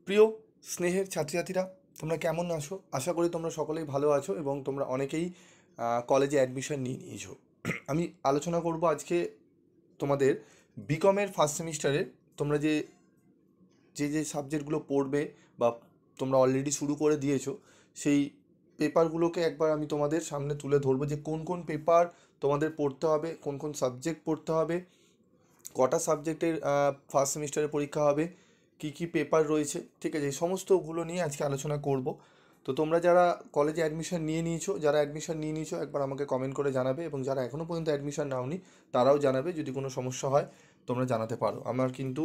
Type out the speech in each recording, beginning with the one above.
প্রিয় স্নেহের ছাত্রছাত্রীরা, তোমরা কেমন আছো? আশা করি তোমরা সকলেই ভালো আছো এবং তোমরা অনেকেই কলেজে অ্যাডমিশন নিয়ে নিয়েছো। আমি আলোচনা করব আজকে তোমাদের বিকমের ফার্স্ট সেমিস্টারে তোমরা যে যে যে সাবজেক্টগুলো পড়বে বা তোমরা অলরেডি শুরু করে দিয়েছো, সেই পেপারগুলোকে একবার আমি তোমাদের সামনে তুলে ধরবো যে কোন কোন পেপার তোমাদের পড়তে হবে, কোন কোন সাবজেক্ট পড়তে হবে, কটা সাবজেক্টের ফার্স্ট সেমিস্টারে পরীক্ষা হবে, কি কি পেপার রয়েছে, ঠিক আছে? এই সমস্তগুলো নিয়ে আজকে আলোচনা করব। তো তোমরা যারা কলেজে অ্যাডমিশন নিয়ে নিয়েছো, যারা অ্যাডমিশন নিয়ে নিয়েছো একবার আমাকে কমেন্ট করে জানাবে, এবং যারা এখনও পর্যন্ত অ্যাডমিশন নাওনি তারাও জানাবে। যদি কোনো সমস্যা হয় তোমরা জানাতে পারো। আমার কিন্তু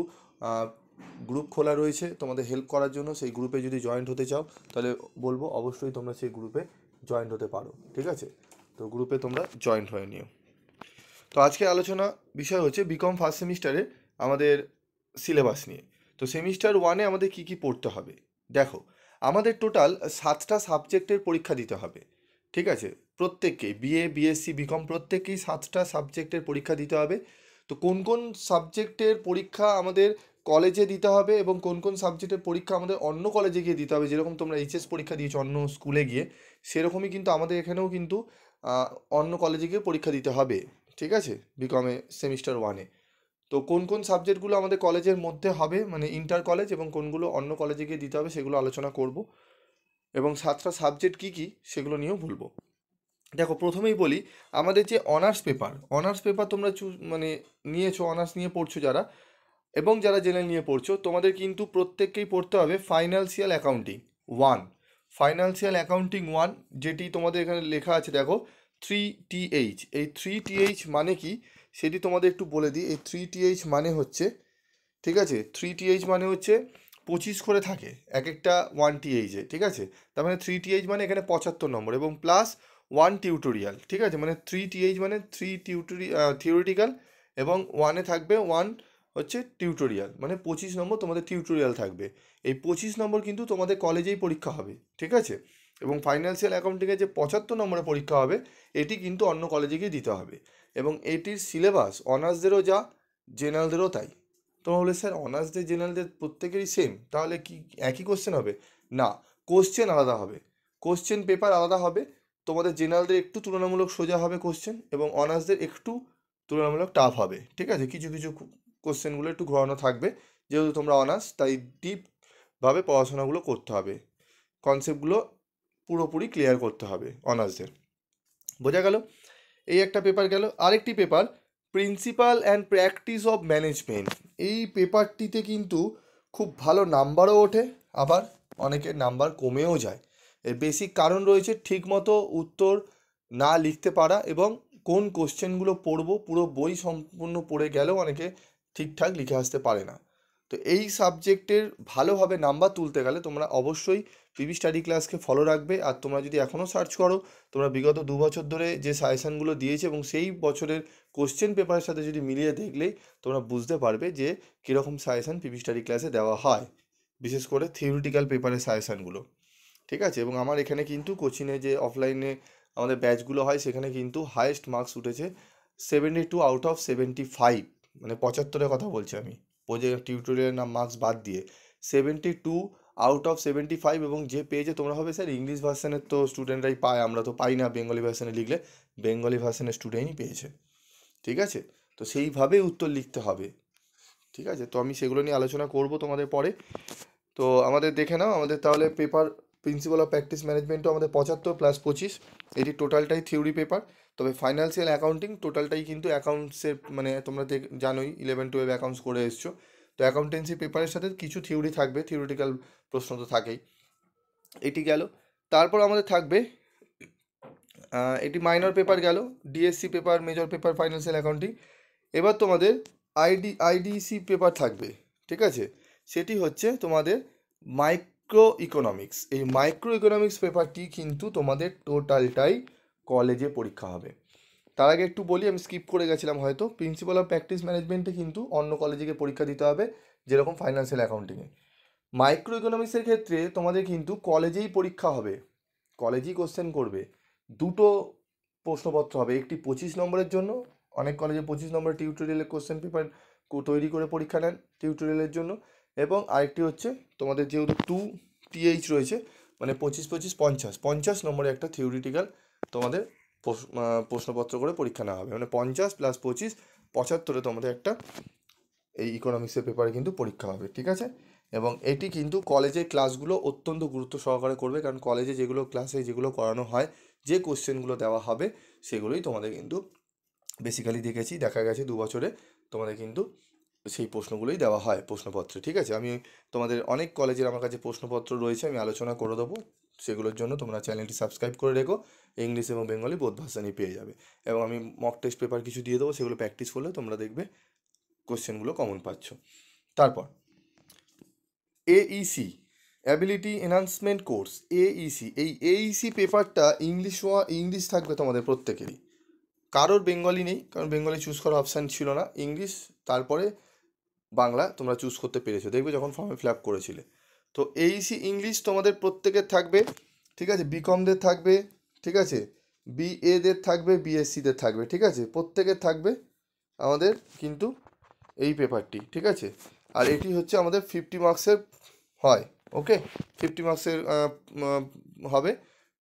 গ্রুপ খোলা রয়েছে তোমাদের হেল্প করার জন্য। সেই গ্রুপে যদি জয়েন্ট হতে চাও তাহলে বলবো অবশ্যই তোমরা সেই গ্রুপে জয়েন্ট হতে পারো, ঠিক আছে? তো গ্রুপে তোমরা জয়েন্ট হয়ে নিও। তো আজকে আলোচনা বিষয় হচ্ছে বিকম ফার্স্ট সেমিস্টারে আমাদের সিলেবাস নিয়ে। তো সেমিস্টার ওয়ানে আমাদের কি কি পড়তে হবে দেখো। আমাদের টোটাল 7টা সাবজেক্টের পরীক্ষা দিতে হবে, ঠিক আছে? প্রত্যেককেই, বিএ বিএসসি বিকম প্রত্যেককেই 7টা সাবজেক্টের পরীক্ষা দিতে হবে। তো কোন কোন সাবজেক্টের পরীক্ষা আমাদের কলেজে দিতে হবে এবং কোন কোন সাবজেক্টের পরীক্ষা আমাদের অন্য কলেজে গিয়ে দিতে হবে, যেরকম তোমরা এইচএস পরীক্ষা দিয়েছো অন্য স্কুলে গিয়ে, সেরকমই কিন্তু আমাদের এখানেও কিন্তু অন্য কলেজে গিয়ে পরীক্ষা দিতে হবে, ঠিক আছে? বিকমে সেমিস্টার ওয়ানে। তো কোন কোন সাবজেক্টগুলো আমাদের কলেজের মধ্যে হবে, মানে ইন্টার কলেজ, এবং কোনগুলো অন্য কলেজে গিয়ে দিতে হবে সেগুলো আলোচনা করব, এবং 7টা সাবজেক্ট কী কী সেগুলো নিয়েও বলবো। দেখো, প্রথমেই বলি আমাদের যে অনার্স পেপার তোমরা মানে নিয়েছো, অনার্স নিয়ে পড়ছো যারা, এবং যারা জেনারেল নিয়ে পড়ছো, তোমাদের কিন্তু প্রত্যেককেই পড়তে হবে financial accounting one. Financial accounting one, যেটি তোমাদের এখানে লেখা আছে দেখো, 3TH। এই 3TH মানে কি সেটি তোমাদের একটু বলে দিই। এই 3TH মানে হচ্ছে, ঠিক আছে, 3TH মানে হচ্ছে 25 করে থাকে এক একটা 1TH-এ, ঠিক আছে? তার মানে 3TH মানে এখানে 75 নম্বর এবং প্লাস 1 টিউটোরিয়াল, ঠিক আছে? মানে 3TH মানে 3 থিওরিটিক্যাল এবং ওয়ানে থাকবে 1 হচ্ছে টিউটোরিয়াল, মানে 25 নম্বর তোমাদের টিউটোরিয়াল থাকবে। এই 25 নম্বর কিন্তু তোমাদের কলেজেই পরীক্ষা হবে, ঠিক আছে? এবং ফাইন্যান্সিয়াল অ্যাকাউন্টিংয়ে যে 75 নম্বরের পরীক্ষা হবে এটি কিন্তু অন্য কলেজে গিয়ে দিতে হবে। এবং এটির সিলেবাস অনার্সদেরও যা, জেনারেলদেরও তাই। তোমরা বলে স্যার অনার্সদের জেনারেলদের প্রত্যেকেরই সেম, তাহলে কি একই কোশ্চেন হবে? না, কোশ্চেন আলাদা হবে, কোশ্চেন পেপার আলাদা হবে। তোমাদের জেনারেলদের একটু তুলনামূলক সোজা হবে কোশ্চেন, এবং অনার্সদের একটু তুলনামূলক টাফ হবে, ঠিক আছে? কিছু কিছু কোশ্চেনগুলো একটু ঘোরানো থাকবে, যেহেতু তোমরা অনার্স তাই ডিপভাবে পড়াশোনাগুলো করতে হবে, কনসেপ্টগুলো পুরোপুরি ক্লিয়ার করতে হবে অনার্সদের। বোঝা গেল? এই একটা পেপার গেল। আরেকটি paper principal and practice of management. এই পেপারটিতে কিন্তু খুব ভালো নাম্বারও ওঠে, আবার অনেকের নাম্বার কমেও যায়। এর বেসিক কারণ রয়েছে ঠিকমতো উত্তর না লিখতে পারা, এবং কোন কোশ্চেনগুলো পড়বো পুরো বই সম্পূর্ণ পড়ে গেলেও অনেকে ঠিকঠাক লিখে আসতে পারে না। তো এই সাবজেক্টের ভালোভাবে নাম্বার তুলতে গেলে তোমরা অবশ্যই পিবি স্টাডি ক্লাসকে ফলো রাখবে। আর তোমরা যদি এখনও সার্চ করো, তোমরা বিগত 2 বছর ধরে যে সাজেশানগুলো দিয়েছে এবং সেই বছরের কোশ্চেন পেপারের সাথে যদি মিলিয়ে দেখলেই তোমরা বুঝতে পারবে যে কীরকম সাজেশান পিবি স্টাডি ক্লাসে দেওয়া হয়, বিশেষ করে থিওরিটিক্যাল পেপারের সাজেশানগুলো, ঠিক আছে? এবং আমার এখানে কিন্তু কোচিংয়ে যে অফলাইনে আমাদের ব্যাচগুলো হয় সেখানে কিন্তু হায়েস্ট মার্কস উঠেছে 72 আউট অফ 75, মানে 75-এর কথা বলছি আমি, টিউটোরিয়ালের নাম মার্কস বাদ দিয়ে 72 আউট অফ 75। এবং যে পেয়েছে, তোমরা হবে স্যার ইংলিশ ভার্সানের তো স্টুডেন্টরাই পায়, আমরা তো পাই না, বেঙ্গলি ভার্সানে লিখলে বেঙ্গলি ভার্সানের স্টুডেন্টই পেয়েছে, ঠিক আছে? তো সেইভাবেই উত্তর লিখতে হবে, ঠিক আছে? তো আমি সেগুলো নিয়ে আলোচনা করব তোমাদের পরে। তো আমাদের দেখে নাও, আমাদের তাহলে পেপার প্রিন্সিপাল অফ প্র্যাকটিস ম্যানেজমেন্টও আমাদের 75 প্লাস 25, এটি টোটালটাই থিওরি পেপার। তবে ফাইন্যান্সিয়াল অ্যাকাউন্টিং টোটালটাই কিন্তু অ্যাকাউন্টসের, মানে তোমরা জানোই 11-12 অ্যাকাউন্টস করে এসছো, তো অ্যাকাউন্টেন্সি পেপারের সাথে কিছু থিওরি থাকবে, থিওরিটিক্যাল প্রশ্ন তো থাকেই। এটি গেল। তারপর আমাদের থাকবে এটি মাইনর পেপার গেল, DSC paper, major paper financial accounting. এবার তোমাদের আইডিসি পেপার থাকবে, ঠিক আছে? সেটি হচ্ছে তোমাদের মাইক্রো ইকোনমিক্স। এই মাইক্রো ইকোনমিক্স পেপারটি কিন্তু তোমাদের টোটালটাই কলেজে পরীক্ষা হবে। তার আগে একটু বলি, আমি স্কিপ করে গেছিলাম হয়তো, প্রিন্সিপাল অফ প্র্যাকটিস ম্যানেজমেন্টে কিন্তু অন্য কলেজে গিয়ে পরীক্ষা দিতে হবে, যেরকম ফাইন্যান্সিয়াল অ্যাকাউন্টিংয়ে। মাইক্রো ইকোনমিক্সের ক্ষেত্রে তোমাদের কিন্তু কলেজেই পরীক্ষা হবে, কলেজেই কোশ্চেন করবে। দুটো প্রশ্নপত্র হবে, একটি 25 নম্বরের জন্য, অনেক কলেজে 25 নম্বরের টিউটোরিয়ালের কোশ্চেন পেপার তৈরি করে পরীক্ষা নেন টিউটোরিয়ালের জন্য, এবং আরেকটি হচ্ছে তোমাদের যেহেতু 2th রয়েছে, মানে 25 25 50 নম্বরে একটা থিওরিটিক্যাল তোমাদের প্রশ্নপত্র করে পরীক্ষা নেওয়া হবে, মানে 50 + 25 75-এ তোমাদের একটা এই ইকোনমিক্সের পেপারে কিন্তু পরীক্ষা হবে, ঠিক আছে। এবং এটি কিন্তু কলেজের ক্লাসগুলো অত্যন্ত গুরুত্ব সহকারে করবে, কারণ কলেজে যেগুলো করানো হয়, যে কোশ্চেনগুলো দেওয়া হবে সেগুলোই তোমাদের কিন্তু বেসিক্যালি দেখা গেছে 2 বছরে তোমাদের কিন্তু সেই প্রশ্নগুলোই দেওয়া হয় প্রশ্নপত্রে, ঠিক আছে। আমি তোমাদের অনেক কলেজের আমার কাছে প্রশ্নপত্র রয়েছে, আমি আলোচনা করে দেবো, সেগুলোর জন্য তোমরা চ্যানেলটি সাবস্ক্রাইব করে রেখো। ইংলিশ এবং বেঙ্গলি বোথ ভার্সানই পেয়ে যাবে। এবং আমি মক টেস্ট পেপার কিছু দিয়ে দেবো, সেগুলো প্র্যাকটিস করলে তোমরা দেখবে কোশ্চেনগুলো কমন পাচ্ছ। তারপর AEC, ability enhancement course, AEC। এই AEC পেপারটা ইংলিশ থাকবে তোমাদের প্রত্যেকেরই, কারোর বেঙ্গলি নেই, কারণ বেঙ্গলি চুজ করার অপশান ছিল না। ইংলিশ, তারপরে বাংলা তোমরা চুজ করতে পেরেছো, দেখবে যখন ফর্মে ফিল আপ করেছিলে। তো AEC ইংলিশ তোমাদের প্রত্যেকের থাকবে, ঠিক আছে। বিকমদের থাকবে, ঠিক আছে। BA-দের থাকবে, BSc-দের থাকবে, ঠিক আছে। প্রত্যেকের থাকবে আমাদের কিন্তু এই পেপারটি, ঠিক আছে। আর এটি হচ্ছে আমাদের 50 মার্কসের হয়, ওকে। 50 মার্কসের হবে।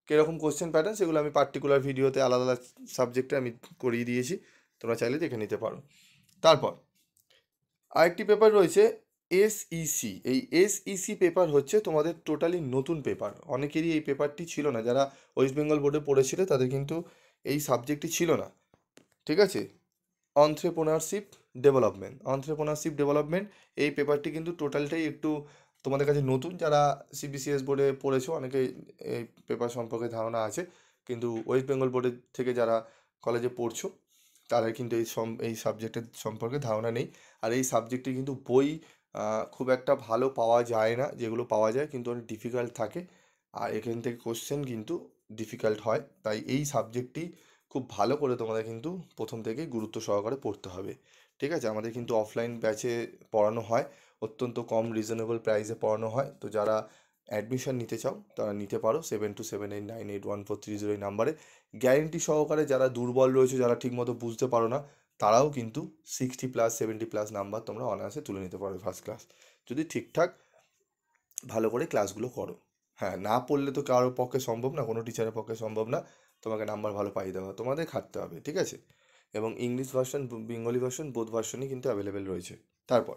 কীরকম কোশ্চেন প্যাটার্ন সেগুলো আমি পার্টিকুলার ভিডিওতে আলাদা আলাদা সাবজেক্টে আমি করিয়ে দিয়েছি, তোমরা চাইলে দেখে নিতে পারো। তারপর আরেকটি পেপার রয়েছে SEC। এই SEC পেপার হচ্ছে তোমাদের টোটালি নতুন পেপার, অনেকেরই এই পেপারটি ছিল না, যারা ওয়েস্ট বেঙ্গল বোর্ডে পড়েছিল তাদের কিন্তু এই সাবজেক্টটি ছিল না, ঠিক আছে। অন্ত্রেপ্রনারশিপ ডেভেলপমেন্ট এই পেপারটি কিন্তু টোটালটাই একটু তোমাদের কাছে নতুন। যারা CBCS বোর্ডে পড়েছো অনেকে এই পেপার সম্পর্কে ধারণা আছে, কিন্তু ওয়েস্ট বেঙ্গল বোর্ডের থেকে যারা কলেজে পড়ছো তাদের কিন্তু এই সাবজেক্টের সম্পর্কে ধারণা নেই। আর এই সাবজেক্টে কিন্তু বই খুব একটা ভালো পাওয়া যায় না, যেগুলো পাওয়া যায় কিন্তু অনেক ডিফিকাল্ট থাকে, আর এখান থেকে কোশ্চেন কিন্তু ডিফিকাল্ট হয়। তাই এই সাবজেক্টটি খুব ভালো করে তোমাদের কিন্তু প্রথম থেকেই গুরুত্ব সহকারে পড়তে হবে, ঠিক আছে। আমাদের কিন্তু অফলাইন ব্যাচে পড়ানো হয়, অত্যন্ত কম রিজনেবল প্রাইসে পড়ানো হয়। তো যারা অ্যাডমিশন নিতে চাও তারা নিতে পারো 7278981430 এই নাম্বারে। গ্যারেন্টি সহকারে, যারা দুর্বল রয়েছে, যারা ঠিকমতো বুঝতে পারো না, তারাও কিন্তু 60+ 70+ নাম্বার তোমরা অনায়াসে তুলে নিতে পারো ফার্স্ট ক্লাস, যদি ঠিকঠাক ভালো করে ক্লাসগুলো করো। হ্যাঁ, না পড়লে তো কারোর পক্ষে সম্ভব না, কোনো টিচারের পক্ষে সম্ভব না তোমাকে নাম্বার ভালো পাইয়ে দেওয়া, তোমাদের খাটতে হবে, ঠিক আছে। এবং English version, Bengali version both ভার্সনই কিন্তু অ্যাভেলেবেল রয়েছে। তারপর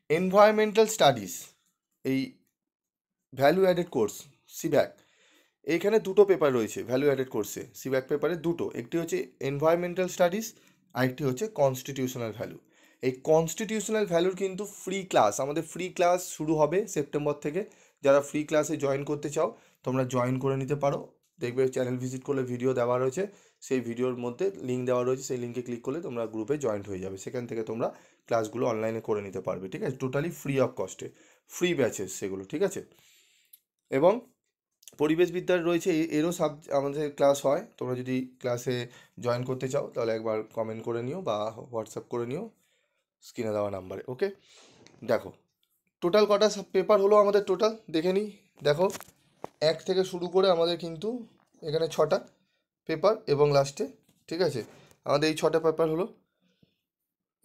এনভায়রনমেন্টাল স্টাডিজ, এই ভ্যালু অ্যাডেড কোর্স, সিভ্যাক। এইখানে দুটো পেপার রয়েছে ভ্যালু অ্যাডেড কোর্সে, সিভ্যাক পেপারে দুটো, একটি হচ্ছে এনভায়রনমেন্টাল স্টাডিজ, আরেকটি হচ্ছে কনস্টিটিউশনাল ভ্যালু। এই কনস্টিটিউশনাল ভ্যালুর কিন্তু আমাদের ফ্রি ক্লাস শুরু হবে সেপ্টেম্বর থেকে। যারা ফ্রি ক্লাসে জয়েন করতে চাও তোমরা জয়েন করে নিতে পারো, দেখবে চ্যানেল ভিজিট করলে ভিডিও দেওয়া রয়েছে, সেই ভিডিওর মধ্যে লিঙ্ক দেওয়া রয়েছে, সেই লিঙ্কে ক্লিক করলে তোমরা গ্রুপে জয়েন্ট হয়ে যাবে, সেখান থেকে তোমরা ক্লাসগুলো অনলাইনে করে নিতে পারবে, ঠিক আছে। টোটালি ফ্রি অফ কস্টে, ফ্রি ব্যাচেস সেগুলো, ঠিক আছে। এবং পরিবেশবিদ্যার রয়েছে, এরও আমাদের ক্লাস হয়। তোমরা যদি ক্লাসে জয়েন করতে চাও তাহলে একবার কমেন্ট করে নিও বা হোয়াটসঅ্যাপ করে নিও স্ক্রিনে দেওয়া নাম্বারে, ওকে। দেখো টোটাল কটা পেপার হলো আমাদের, টোটাল দেখে নিই। দেখো 1 থেকে শুরু করে আমাদের কিন্তু এখানে 6টা পেপার এবং লাস্টে, ঠিক আছে, আমাদের এই 6টা পেপার হলো।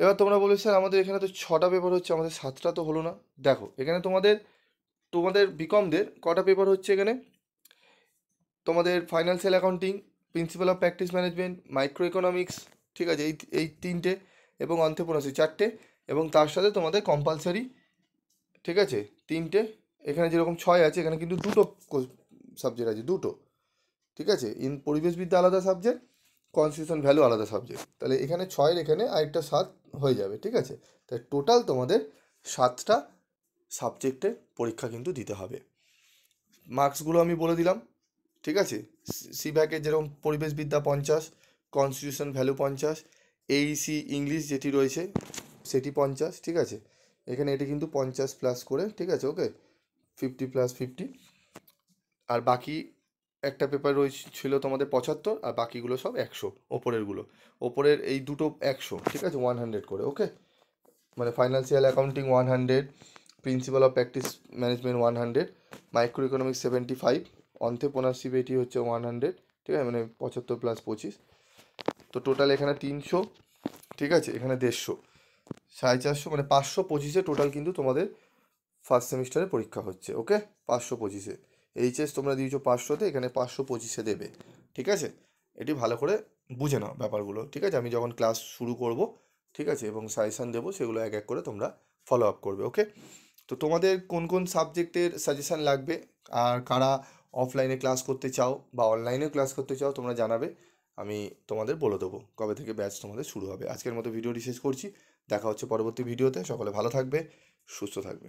এবার তোমরা বলে স্যার আমাদের এখানে তো 6টা পেপার হচ্ছে, আমাদের 7টা তো হলো না। দেখো এখানে তোমাদের বিকমদের কটা পেপার হচ্ছে এখানে, তোমাদের financial accounting, principal of practice management, micro economics, ঠিক আছে, এই 3টে, এবং অন্ত্রেপ্রেনিউরশিপ 4টে, এবং তার সাথে তোমাদের কম্পালসারি, ঠিক আছে, 3টে। এখানে যেরকম 6 আছে, এখানে কিন্তু দুটো সাবজেক্ট আছে, দুটো, ঠিক আছে। পরিবেশবিদ্যা আলাদা সাবজেক্ট, কনস্টিটিউশন ভ্যালু আলাদা সাবজেক্ট, তাহলে এখানে 6-এর এখানে আরেকটা 7 হয়ে যাবে, ঠিক আছে। তাই টোটাল তোমাদের 7টা সাবজেক্টের পরীক্ষা কিন্তু দিতে হবে। মার্কসগুলো আমি বলে দিলাম, ঠিক আছে। সিভ্যাকের যেরকম পরিবেশবিদ্যা 50, কনস্টিটিউশন ভ্যালু 50, এইসি ইংলিশ যেটি রয়েছে সেটি 50, ঠিক আছে। এখানে এটি কিন্তু 50+ করে, ঠিক আছে, ওকে, 50+50। আর বাকি একটা পেপার ছিল তোমাদের 75, আর বাকিগুলো সব 100, ওপরের এই দুটো 100, ঠিক আছে, 100 করে, ওকে। মানে financial accounting 100, principal of practice management 100, micro economics 75, অন্ত্রেপ্রেনিউরশিপ এটি হচ্ছে 100, ঠিক আছে, মানে 75+25। তো টোটাল এখানে 300, ঠিক আছে, এখানে 150। 450 মানে 525-এ টোটাল কিন্তু তোমাদের ফার্স্ট সেমিস্টারের পরীক্ষা হচ্ছে। ওকে, 525-এ। এইচএস তোমরা দিয়েছো 500-তে, এখানে 525-এ দেবে। ঠিক আছে, এটি ভালো করে বুঝে নাও ব্যাপারগুলো। ঠিক আছে, আমি যখন ক্লাস শুরু করব, ঠিক আছে, এবং সাজেশান দেবো, সেগুলো এক এক করে তোমরা ফলো আপ করবে। ওকে, তো তোমাদের কোন কোন সাবজেক্টের সাজেশান লাগবে, আর কারা অফলাইনে ক্লাস করতে চাও বা অনলাইনেও ক্লাস করতে চাও, তোমরা জানাবে। আমি তোমাদের বলে দেবো কবে থেকে ব্যাচ তোমাদের শুরু হবে। আজকের মতো ভিডিওটি শেষ করছি। দেখা হচ্ছে পরবর্তী ভিডিওতে। সকলে ভালো থাকবে, সুস্থ থাকবে।